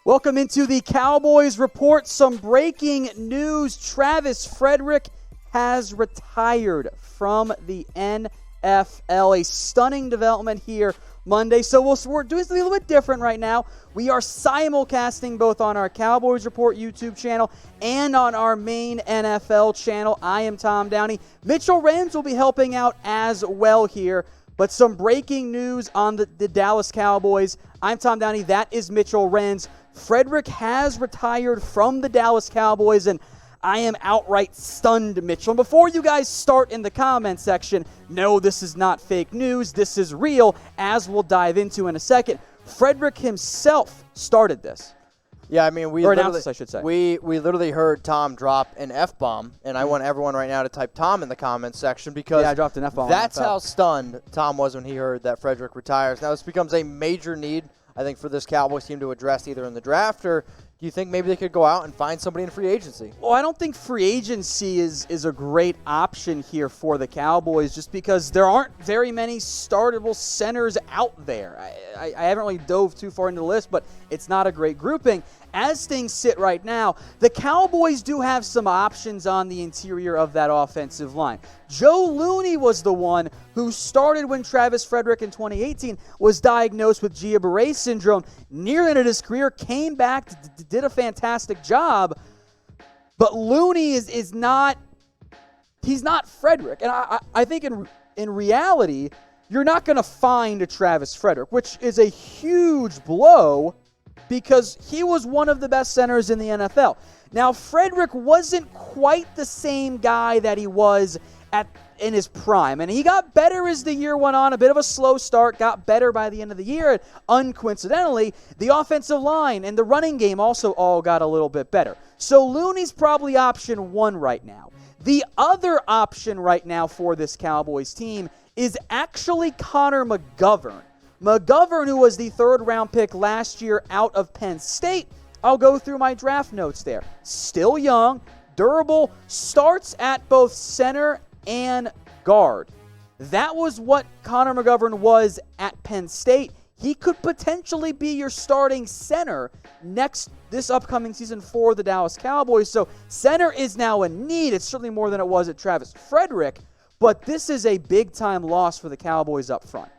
Welcome into the Cowboys Report. Some breaking news. Travis Frederick has retired from the NFL. A stunning development here Monday. So we're doing something a little bit different right now. We are simulcasting both on our Cowboys Report YouTube channel and on our main NFL channel. I am Tom Downey. Mitchell Renz will be helping out as well here. But some breaking news on the Dallas Cowboys. I'm Tom Downey. That is Mitchell Renz. Frederick has retired from the Dallas Cowboys, and I am outright stunned, Mitchell. And before you guys start in the comment section, no, this is not fake news. This is real, as we'll dive into in a second. Frederick himself started this. Yeah, I mean, we literally heard Tom drop an F-bomb, and I want everyone right now to type Tom in the comments section because I dropped an F-bomb. That's how stunned Tom was when he heard that Frederick retires. Now, this becomes a major need, I think, for this Cowboys team to address either in the draft or do you think maybe they could go out and find somebody in free agency? Well, I don't think free agency is a great option here for the Cowboys just because there aren't very many startable centers out there. I haven't really dove too far into the list, but it's not a great grouping. As things sit right now, the Cowboys do have some options on the interior of that offensive line. Joe Looney was the one who started when Travis Frederick in 2018 was diagnosed with Guillain-Barre Syndrome. Near the end of his career, came back, did a fantastic job, but Looney is not Frederick. And I think in reality, you're not going to find a Travis Frederick, which is a huge blow because he was one of the best centers in the NFL. Now, Frederick wasn't quite the same guy that he was in his prime, and he got better as the year went on. A bit of a slow start, got better by the end of the year. And uncoincidentally, the offensive line and the running game also all got a little bit better. So Looney's probably option one right now. The other option right now for this Cowboys team is actually Connor McGovern. McGovern, who was the third-round pick last year out of Penn State. I'll go through my draft notes there. Still young, durable, starts at both center and guard. That was what Connor McGovern was at Penn State. He could potentially be your starting center this upcoming season for the Dallas Cowboys. So center is now a need. It's certainly more than it was at Travis Frederick, but this is a big-time loss for the Cowboys up front.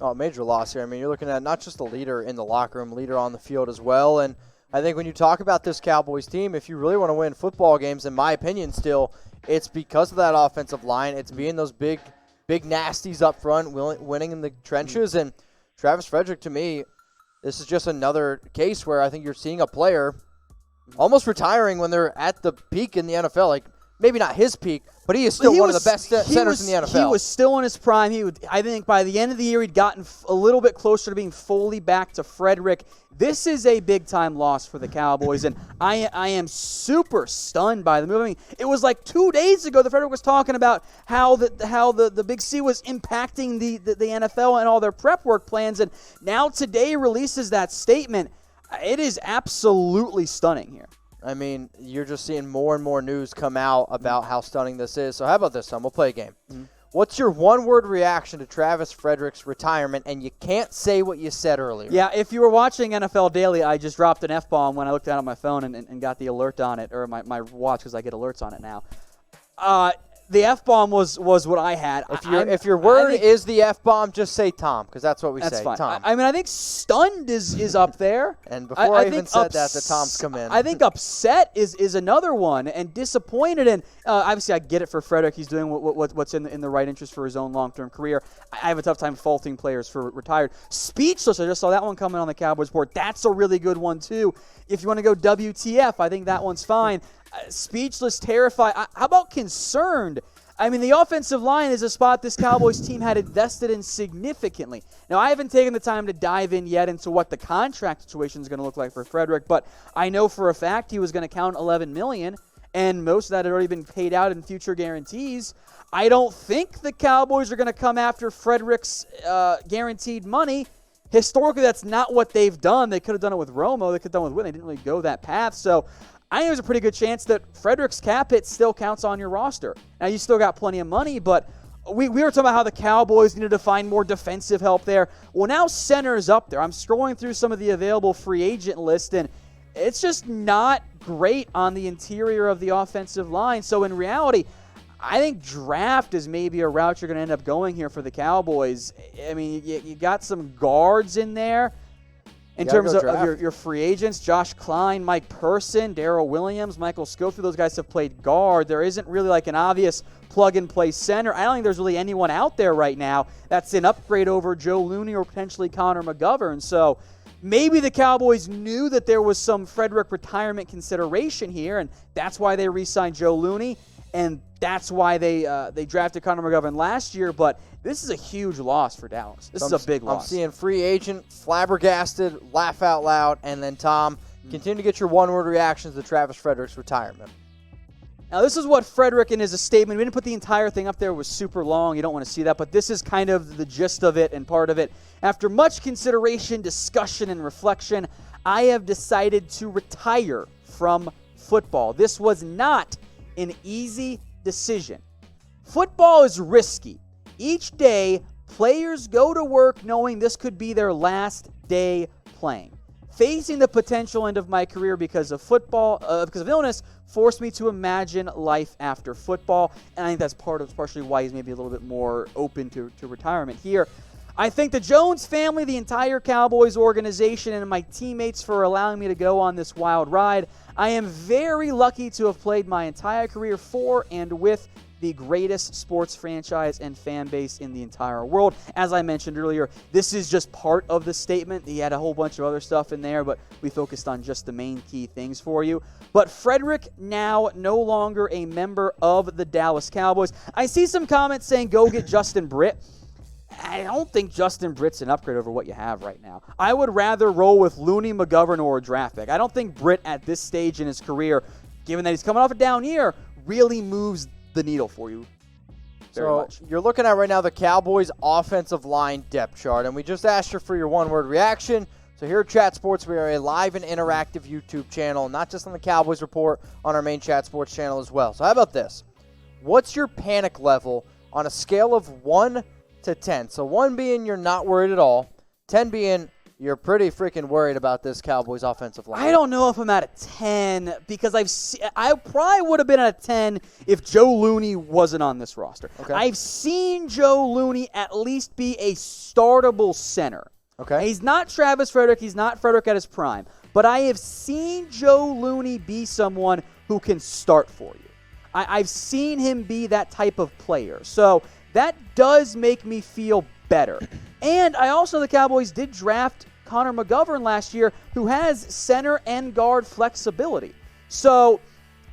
Oh, major loss here. I mean, you're looking at not just a leader in the locker room, leader on the field as well. And I think when you talk about this Cowboys team, if you really want to win football games, in my opinion still, it's because of that offensive line. It's being those big nasties up front, winning in the trenches. And Travis Frederick, to me, this is just another case where I think you're seeing a player almost retiring when they're at the peak in the NFL. Like, maybe not his peak, but he is still one of the best centers in the NFL. He was still in his prime. I think by the end of the year, he'd gotten a little bit closer to being fully back to Frederick. This is a big-time loss for the Cowboys, and I am super stunned by the move. I mean, it was like 2 days ago that Frederick was talking about how the Big C was impacting the NFL and all their prep work plans, and now today releases that statement. It is absolutely stunning here. I mean, you're just seeing more and more news come out about how stunning this is. So how about this, Tom? We'll play a game. Mm-hmm. What's your one-word reaction to Travis Frederick's retirement? And you can't say what you said earlier. Yeah, if you were watching NFL Daily, I just dropped an F-bomb when I looked down at my phone and got the alert on it, or my watch because I get alerts on it now. The F-bomb was what I had. If your word is the F-bomb, just say Tom, because that's what we say. Fine. Tom. I mean, I think stunned is up there. And before I even said that, the Toms come in. I think upset is another one, and disappointed. And obviously, I get it for Frederick. He's doing what's in the right interest for his own long-term career. I have a tough time faulting players for retired. Speechless. I just saw that one coming on the Cowboys board. That's a really good one too. If you want to go WTF, I think that one's fine. Speechless, terrified. How about concerned? I mean, the offensive line is a spot this Cowboys team had invested in significantly. Now, I haven't taken the time to dive in yet into what the contract situation is going to look like for Frederick, but I know for a fact he was going to count $11 million, and most of that had already been paid out in future guarantees. I don't think the Cowboys are going to come after Frederick's guaranteed money. Historically, that's not what they've done. They could have done it with Romo. They could have done it with Wynn. They didn't really go that path. So I think there's a pretty good chance that Frederick's cap hit still counts on your roster. Now, you still got plenty of money, but we were talking about how the Cowboys needed to find more defensive help there. Well, now center is up there. I'm scrolling through some of the available free agent list, and it's just not great on the interior of the offensive line. So in reality, I think draft is maybe a route you're going to end up going here for the Cowboys. I mean, you got some guards in there in terms of your free agents. Josh Klein, Mike Person, Darrell Williams, Michael Schofield, those guys have played guard. There isn't really like an obvious plug-and-play center. I don't think there's really anyone out there right now that's an upgrade over Joe Looney or potentially Connor McGovern. So maybe the Cowboys knew that there was some Frederick retirement consideration here, and that's why they re-signed Joe Looney, and that's why they drafted Connor McGovern last year. But this is a huge loss for Dallas. This is a big loss. I'm seeing free agent, flabbergasted, laugh out loud, and then Tom, continue to get your one-word reactions to Travis Frederick's retirement. Now, this is what Frederick in his statement, we didn't put the entire thing up there, it was super long, you don't want to see that, but this is kind of the gist of it and part of it. After much consideration, discussion, and reflection, I have decided to retire from football. This was not an easy decision. Football is risky. Each day, players go to work knowing this could be their last day playing. Facing the potential end of my career because of illness forced me to imagine life after football, and I think that's partially why he's maybe a little bit more open to retirement here. I thank the Jones family, the entire Cowboys organization, and my teammates for allowing me to go on this wild ride. I am very lucky to have played my entire career for and with the greatest sports franchise and fan base in the entire world. As I mentioned earlier, this is just part of the statement. He had a whole bunch of other stuff in there, but we focused on just the main key things for you. But Frederick now no longer a member of the Dallas Cowboys. I see some comments saying go get Justin Britt. I don't think Justin Britt's an upgrade over what you have right now. I would rather roll with Looney, McGovern, or a draft pick. I don't think Britt at this stage in his career, given that he's coming off a down year, really moves the needle for you very much. You're looking at right now the Cowboys offensive line depth chart, and we just asked you for your one-word reaction. So here at Chat Sports, we are a live and interactive YouTube channel, not just on the Cowboys Report, on our main Chat Sports channel as well. So how about this? What's your panic level on a scale of 1 to 10? So 1 being you're not worried at all, 10 being you're pretty freaking worried about this Cowboys offensive line. I don't know if I'm at a 10 because I probably would have been at a 10 if Joe Looney wasn't on this roster. Okay. I've seen Joe Looney at least be a startable center. Okay. He's not Travis Frederick. He's not Frederick at his prime. But I have seen Joe Looney be someone who can start for you. I've seen him be that type of player. So that does make me feel better. And I also, the Cowboys did draft Connor McGovern last year, who has center and guard flexibility. So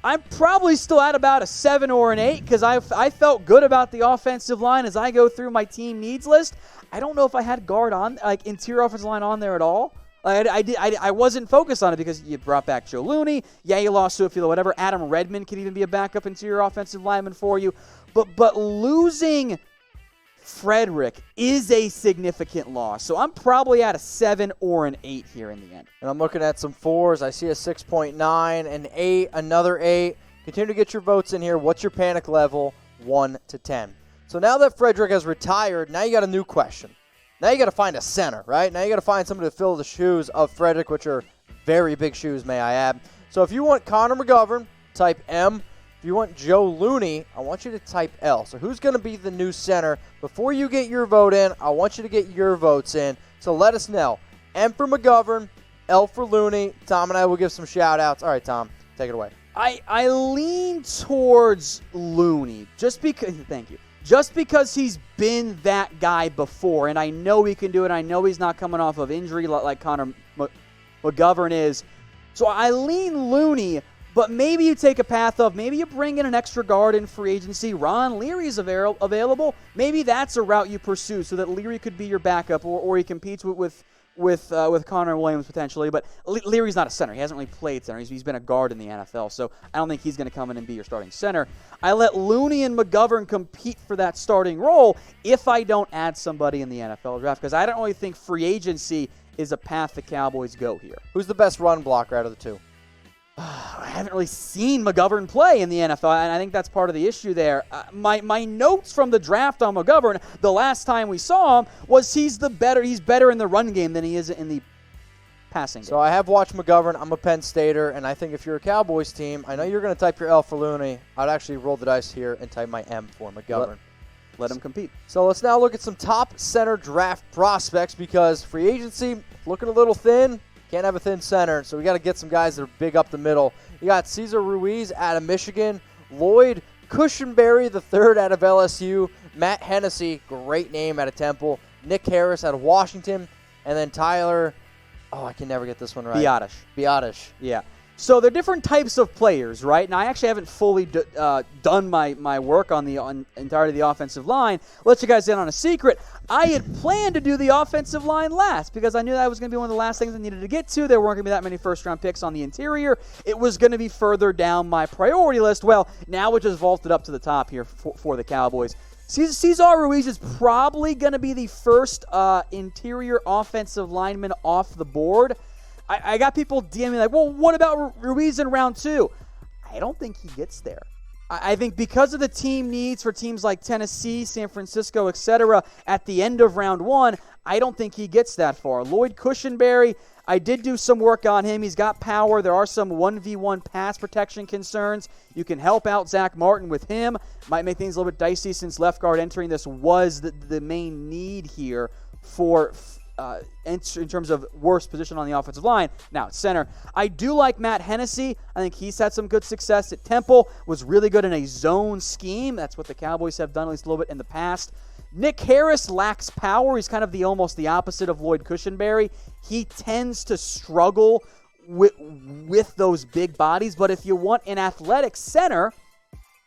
I'm probably still at about a 7 or an 8 because I felt good about the offensive line as I go through my team needs list. I don't know if I had guard on, like interior offensive line on there at all. I wasn't focused on it because you brought back Joe Looney. Yeah, you lost Schofield or whatever. Adam Redmond could even be a backup interior offensive lineman for you. But losing Frederick is a significant loss. So I'm probably at a 7 or an 8 here in the end. And I'm looking at some 4s. I see a 6.9, an 8, another 8. Continue to get your votes in here. What's your panic level? 1 to 10. So now that Frederick has retired, now you got a new question. Now you got to find a center, right? Now you got to find somebody to fill the shoes of Frederick, which are very big shoes, may I add. So if you want Connor McGovern, type M. If you want Joe Looney, I want you to type L. So who's going to be the new center? Before you get your vote in, I want you to get your votes in. So let us know. M for McGovern, L for Looney. Tom and I will give some shout-outs. All right, Tom, take it away. I lean towards Looney just because – thank you. Just because he's been that guy before, and I know he can do it. I know he's not coming off of injury like Connor McGovern is. So I lean Looney, but maybe you take a path of maybe you bring in an extra guard in free agency. Ron Leary's available. Maybe that's a route you pursue so that Leary could be your backup, or he competes with Connor Williams potentially. But Leary's not a center. He hasn't really played center. He's been a guard in the NFL, so I don't think he's going to come in and be your starting center. I let Looney and McGovern compete for that starting role if I don't add somebody in the NFL draft, because I don't really think free agency is a path the Cowboys go here. Who's the best run blocker out of the two? I haven't really seen McGovern play in the NFL, and I think that's part of the issue there. My notes from the draft on McGovern, the last time we saw him, was he's better in the run game than he is in the passing game. So I have watched McGovern. I'm a Penn Stater, and I think if you're a Cowboys team, I know you're going to type your L for Looney. I'd actually roll the dice here and type my M for McGovern. Let him compete. So let's now look at some top center draft prospects because free agency looking a little thin. Can't have a thin center, so we got to get some guys that are big up the middle. You got Cesar Ruiz out of Michigan, Lloyd Cushenberry III out of LSU, Matt Hennessy, great name out of Temple, Nick Harris out of Washington, and then Tyler, I can never get this one right. Biadasz. Yeah. So they're different types of players, right? And I actually haven't fully done my work on the entirety of the offensive line. I'll let you guys in on a secret. I had planned to do the offensive line last because I knew that was going to be one of the last things I needed to get to. There weren't going to be that many first-round picks on the interior. It was going to be further down my priority list. Well, now it just vaulted up to the top here for the Cowboys. Cesar Ruiz is probably going to be the first interior offensive lineman off the board. I got people DMing like, well, what about Ruiz in round 2? I don't think he gets there. I think because of the team needs for teams like Tennessee, San Francisco, etc., at the end of round 1, I don't think he gets that far. Lloyd Cushenberry, I did do some work on him. He's got power. There are some 1v1 pass protection concerns. You can help out Zach Martin with him. Might make things a little bit dicey since left guard entering this was the main need here for in terms of worst position on the offensive line. Now, at center, I do like Matt Hennessy. I think he's had some good success at Temple, was really good in a zone scheme. That's what the Cowboys have done at least a little bit in the past. Nick Harris lacks power. He's kind of almost the opposite of Lloyd Cushenberry. He tends to struggle with those big bodies, but if you want an athletic center,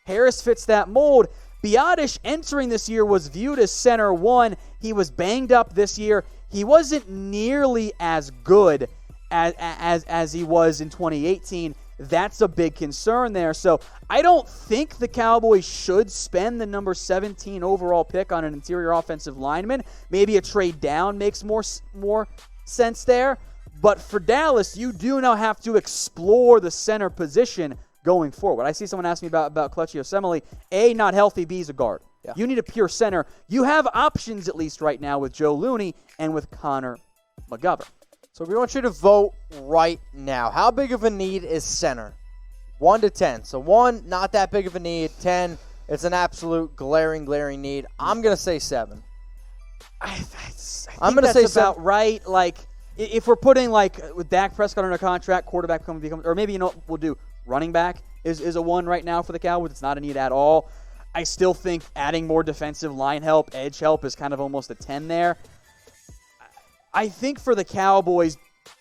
Harris fits that mold. Biadasz entering this year was viewed as center 1. He was banged up this year. He wasn't nearly as good as he was in 2018. That's a big concern there. So I don't think the Cowboys should spend the number 17 overall pick on an interior offensive lineman. Maybe a trade down makes more sense there. But for Dallas, you do now have to explore the center position going forward. I see someone ask me about Clutchy Osemele. A, not healthy. B, is a guard. Yeah. You need a pure center. You have options at least right now with Joe Looney and with Connor McGovern. So we want you to vote right now. How big of a need is center? 1 to 10. So 1, not that big of a need. 10, it's an absolute glaring need. I'm going to say 7. I'm going to say about 7. Right. Like, if we're putting, like, with Dak Prescott under contract, quarterback becomes, or maybe, we'll do running back is a 1 right now for the Cowboys. It's not a need at all. I still think adding more defensive line help, edge help is kind of almost a 10 there. I think for the Cowboys,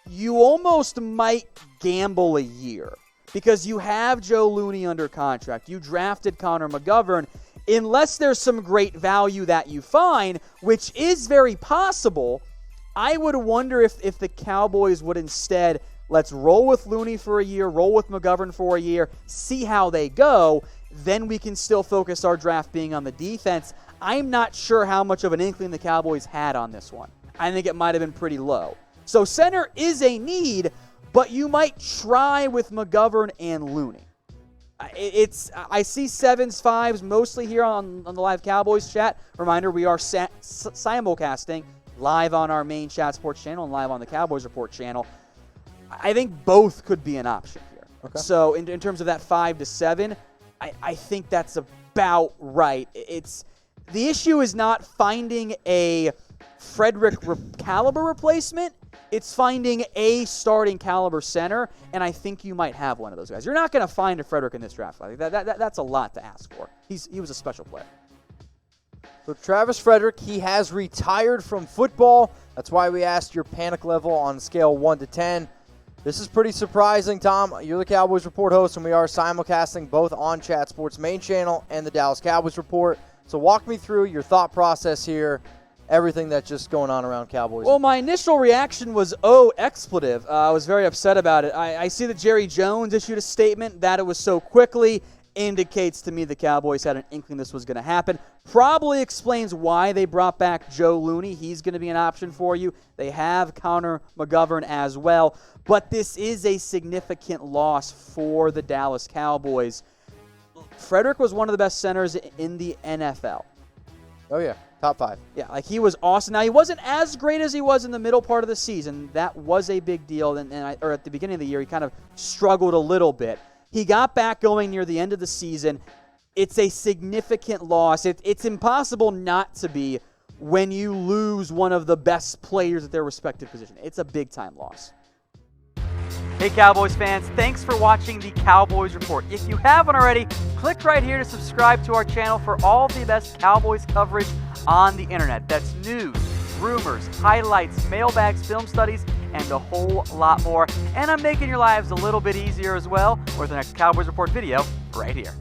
you almost might gamble a year because you have Joe Looney under contract. You drafted Connor McGovern. Unless there's some great value that you find, which is very possible, I would wonder if the Cowboys would instead, let's roll with Looney for a year, roll with McGovern for a year, see how they go. Then we can still focus our draft being on the defense. I'm not sure how much of an inkling the Cowboys had on this one. I think it might have been pretty low. So center is a need, but you might try with McGovern and Looney. I see 7s, 5s mostly here on the live Cowboys chat. Reminder, we are simulcasting live on our main Chat Sports channel and live on the Cowboys Report channel. I think both could be an option here. Okay. So in terms of that 5 to 7, I think that's about right. The issue is not finding a Frederick caliber replacement. It's finding a starting caliber center, and I think you might have one of those guys. You're not going to find a Frederick in this draft. That's a lot to ask for. He was a special player. So Travis Frederick, he has retired from football. That's why we asked your panic level on a scale 1 to 10. This is pretty surprising, Tom. You're the Cowboys Report host, and we are simulcasting both on Chat Sports main channel and the Dallas Cowboys Report. So walk me through your thought process here, everything that's just going on around Cowboys. Well, my initial reaction was, expletive. I was very upset about it. I see that Jerry Jones issued a statement that it was so quickly. Indicates to me the Cowboys had an inkling this was going to happen. Probably explains why they brought back Joe Looney. He's going to be an option for you. They have Connor McGovern as well. But this is a significant loss for the Dallas Cowboys. Frederick was one of the best centers in the NFL. Oh, yeah. Top 5. Yeah, like he was awesome. Now, he wasn't as great as he was in the middle part of the season. That was a big deal. Or at the beginning of the year, he kind of struggled a little bit. He got back going near the end of the season. It's a significant loss. It's impossible not to be when you lose one of the best players at their respective position. It's a big-time loss. Hey, Cowboys fans, thanks for watching the Cowboys Report. If you haven't already, click right here to subscribe to our channel for all the best Cowboys coverage on the internet. That's news, rumors, highlights, mailbags, film studies, and a whole lot more. And I'm making your lives a little bit easier as well with the next Cowboys Report video right here.